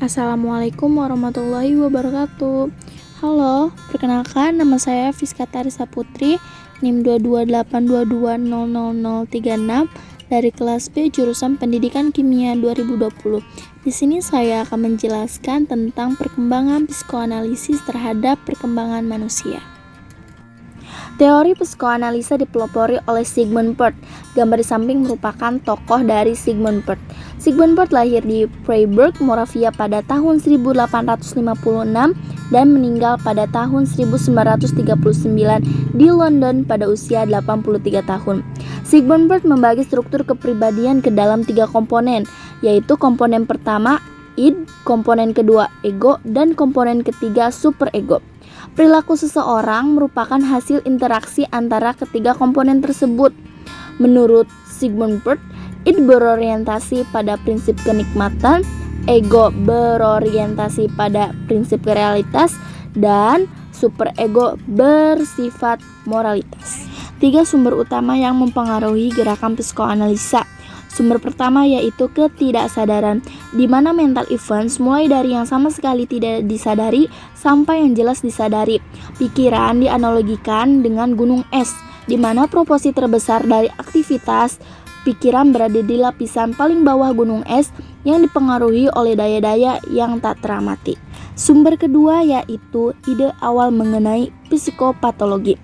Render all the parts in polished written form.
Assalamualaikum warahmatullahi wabarakatuh. Halo, perkenalkan nama saya Fiska Tarisa Putri, NIM 228220036 dari kelas B jurusan Pendidikan Kimia 2020. Di sini saya akan menjelaskan tentang perkembangan psikoanalisis terhadap perkembangan manusia. Teori psikoanalisa dipelopori oleh Sigmund Freud. Gambar di samping merupakan tokoh dari Sigmund Freud. Sigmund Freud lahir di Freiburg, Moravia pada tahun 1856 dan meninggal pada tahun 1939 di London pada usia 83 tahun. Sigmund Freud membagi struktur kepribadian ke dalam 3 komponen, yaitu komponen pertama id, komponen kedua ego, dan komponen ketiga superego. Perilaku seseorang merupakan hasil interaksi antara ketiga komponen tersebut. Menurut Sigmund Freud, id berorientasi pada prinsip kenikmatan, ego berorientasi pada prinsip realitas, dan superego bersifat moralitas. 3 sumber utama yang mempengaruhi gerakan psikoanalisa. Sumber pertama yaitu ketidaksadaran, di mana mental events mulai dari yang sama sekali tidak disadari sampai yang jelas disadari. Pikiran dianalogikan dengan gunung es, di mana proporsi terbesar dari aktivitas pikiran berada di lapisan paling bawah gunung es yang dipengaruhi oleh daya-daya yang tak teramati. Sumber kedua yaitu ide awal mengenai psikopatologi.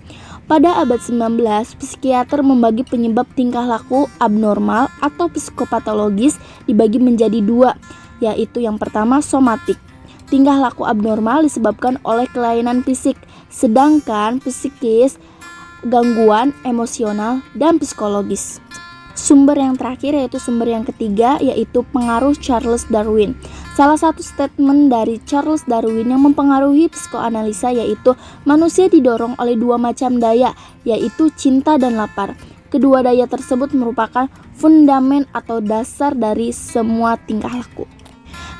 Pada abad 19, psikiater membagi penyebab tingkah laku abnormal atau psikopatologis dibagi menjadi 2, yaitu yang pertama somatik. Tingkah laku abnormal disebabkan oleh kelainan fisik, sedangkan psikis, gangguan emosional, dan psikologis. Sumber yang terakhir yaitu sumber yang ketiga yaitu pengaruh Charles Darwin. Salah satu statement dari Charles Darwin yang mempengaruhi psikoanalisa yaitu manusia didorong oleh 2 macam daya, yaitu cinta dan lapar. Kedua daya tersebut merupakan fundamen atau dasar dari semua tingkah laku.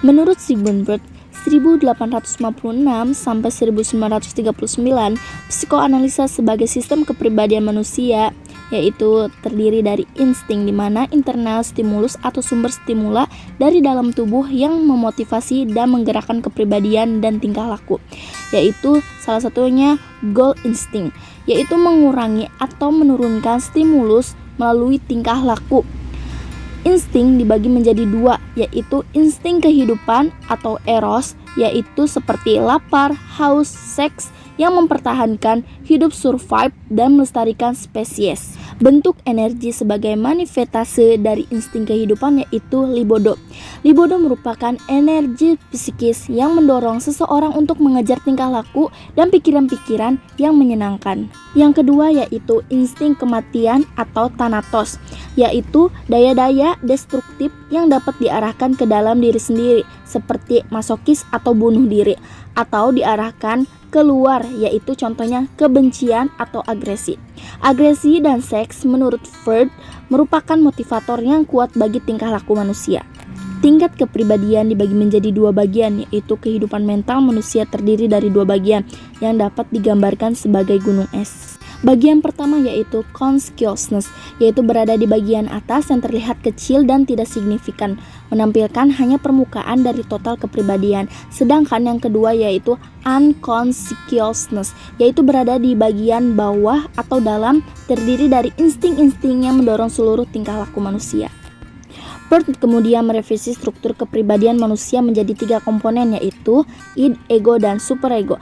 Menurut Sigmund Freud, 1856 sampai 1939, psikoanalisa sebagai sistem kepribadian manusia yaitu terdiri dari insting, di mana internal stimulus atau sumber stimula dari dalam tubuh yang memotivasi dan menggerakkan kepribadian dan tingkah laku, yaitu salah satunya goal instinct, yaitu mengurangi atau menurunkan stimulus melalui tingkah laku. Insting dibagi menjadi 2, yaitu insting kehidupan atau eros, yaitu seperti lapar, haus, seks yang mempertahankan hidup, survive, dan melestarikan spesies. Bentuk energi sebagai manifestase dari insting kehidupan yaitu libido. Libido merupakan energi psikis yang mendorong seseorang untuk mengejar tingkah laku dan pikiran-pikiran yang menyenangkan. Yang kedua yaitu insting kematian atau thanatos, yaitu daya-daya destruktif yang dapat diarahkan ke dalam diri sendiri seperti masokis atau bunuh diri, atau diarahkan keluar, yaitu contohnya kebencian atau agresi. Agresi dan seks menurut Freud merupakan motivator yang kuat bagi tingkah laku manusia. Tingkat kepribadian dibagi menjadi 2 bagian, yaitu kehidupan mental manusia terdiri dari 2 bagian yang dapat digambarkan sebagai gunung es. Bagian pertama yaitu consciousness, yaitu berada di bagian atas yang terlihat kecil dan tidak signifikan, menampilkan hanya permukaan dari total kepribadian. Sedangkan yang kedua yaitu unconsciousness, yaitu berada di bagian bawah atau dalam, terdiri dari insting-insting yang mendorong seluruh tingkah laku manusia. Freud kemudian merevisi struktur kepribadian manusia menjadi 3 komponen, yaitu id, ego, dan superego.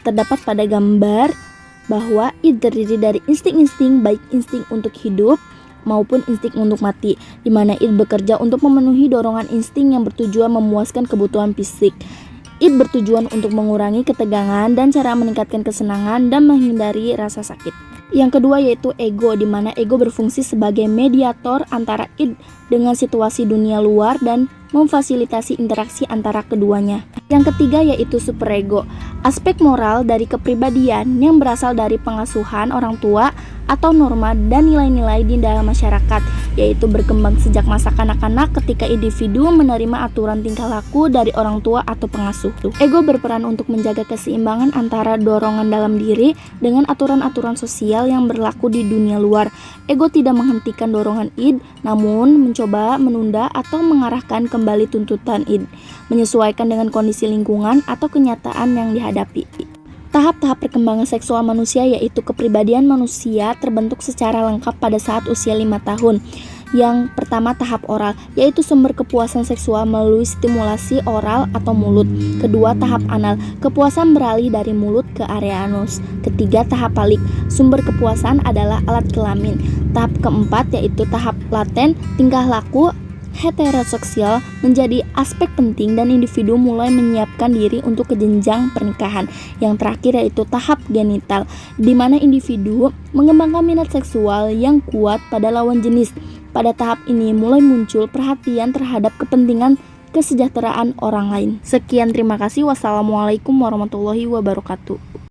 Terdapat pada gambar bahwa id terdiri dari insting-insting, baik insting untuk hidup maupun insting untuk mati, di mana id bekerja untuk memenuhi dorongan insting yang bertujuan memuaskan kebutuhan fisik. Id bertujuan untuk mengurangi ketegangan dan cara meningkatkan kesenangan dan menghindari rasa sakit. Yang kedua yaitu ego, di mana ego berfungsi sebagai mediator antara id dengan situasi dunia luar dan memfasilitasi interaksi antara keduanya. Yang ketiga yaitu superego, aspek moral dari kepribadian yang berasal dari pengasuhan orang tua atau norma dan nilai-nilai di dalam masyarakat, yaitu berkembang sejak masa kanak-kanak ketika individu menerima aturan tingkah laku dari orang tua atau pengasuh. Ego berperan untuk menjaga keseimbangan antara dorongan dalam diri dengan aturan-aturan sosial yang berlaku di dunia luar. Ego tidak menghentikan dorongan id, namun mencoba menunda atau mengarahkan kembali tuntutan id, menyesuaikan dengan kondisi lingkungan atau kenyataan yang dihadapi. Tahap-tahap perkembangan seksual manusia yaitu kepribadian manusia terbentuk secara lengkap pada saat usia 5 tahun. Yang pertama tahap oral, yaitu sumber kepuasan seksual melalui stimulasi oral atau mulut. Kedua tahap anal, kepuasan beralih dari mulut ke area anus. Ketiga tahap falik, sumber kepuasan adalah alat kelamin. Tahap keempat yaitu tahap laten, tingkah laku heteroseksual menjadi aspek penting dan individu mulai menyiapkan diri untuk ke jenjang pernikahan. Yang terakhir yaitu tahap genital, di mana individu mengembangkan minat seksual yang kuat pada lawan jenis. Pada tahap ini mulai muncul perhatian terhadap kepentingan kesejahteraan orang lain. Sekian, terima kasih. Wassalamualaikum warahmatullahi wabarakatuh.